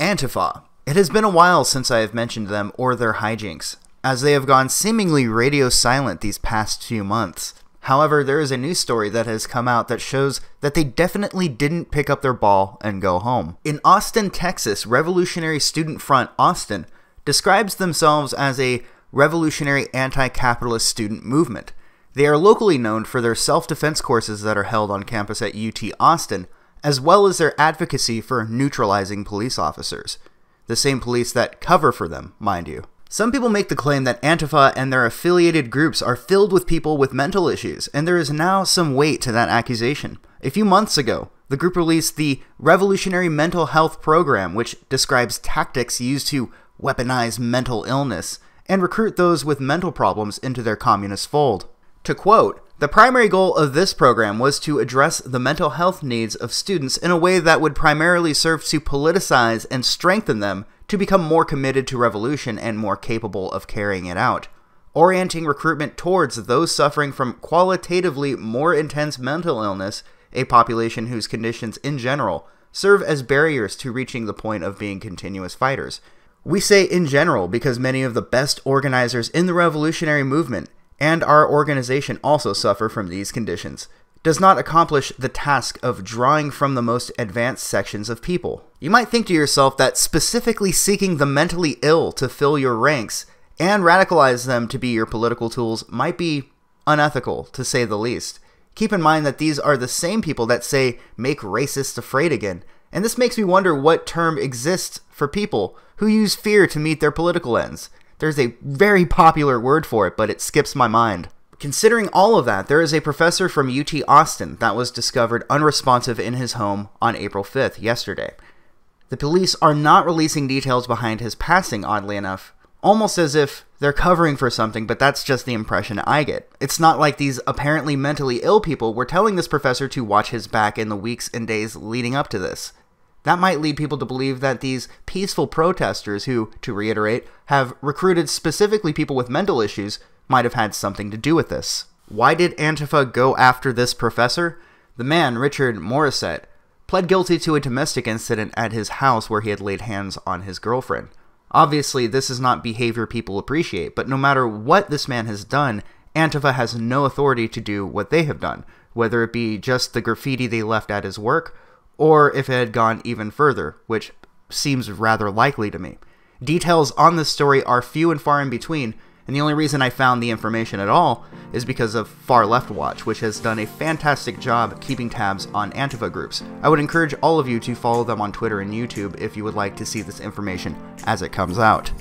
Antifa. It has been a while since I have mentioned them or their hijinks, as they have gone seemingly radio silent these past few months. However, there is a new story that has come out that shows that they definitely didn't pick up their ball and go home. In Austin, Texas, Revolutionary Student Front Austin describes themselves as a revolutionary anti-capitalist student movement. They are locally known for their self-defense courses that are held on campus at UT Austin, as well as their advocacy for neutralizing police officers. The same police that cover for them, mind you. Some people make the claim that Antifa and their affiliated groups are filled with people with mental issues, and there is now some weight to that accusation. A few months ago, the group released the Revolutionary Mental Health Program, which describes tactics used to weaponize mental illness and recruit those with mental problems into their communist fold. To quote, "The primary goal of this program was to address the mental health needs of students in a way that would primarily serve to politicize and strengthen them to become more committed to revolution and more capable of carrying it out, orienting recruitment towards those suffering from qualitatively more intense mental illness, a population whose conditions in general serve as barriers to reaching the point of being continuous fighters." We say in general because many of the best organizers in the revolutionary movement and our organization also suffer from these conditions, does not accomplish the task of drawing from the most advanced sections of people. You might think to yourself that specifically seeking the mentally ill to fill your ranks and radicalize them to be your political tools might be unethical, to say the least. Keep in mind that these are the same people that say, "make racists afraid again," and this makes me wonder what term exists for people who use fear to meet their political ends. There's a very popular word for it, but it skips my mind. Considering all of that, there is a professor from UT Austin that was discovered unresponsive in his home on April 5th, yesterday. The police are not releasing details behind his passing, oddly enough, almost as if they're covering for something, but that's just the impression I get. It's not like these apparently mentally ill people were telling this professor to watch his back in the weeks and days leading up to this. That might lead people to believe that these peaceful protesters who, to reiterate, have recruited specifically people with mental issues might have had something to do with this. Why did Antifa go after this professor? The man, Richard Morissette, pled guilty to a domestic incident at his house where he had laid hands on his girlfriend. Obviously, this is not behavior people appreciate, but no matter what this man has done, Antifa has no authority to do what they have done, whether it be just the graffiti they left at his work, or if it had gone even further, which seems rather likely to me. Details on this story are few and far in between, and the only reason I found the information at all is because of Far Left Watch, which has done a fantastic job keeping tabs on Antifa groups. I would encourage all of you to follow them on Twitter and YouTube if you would like to see this information as it comes out.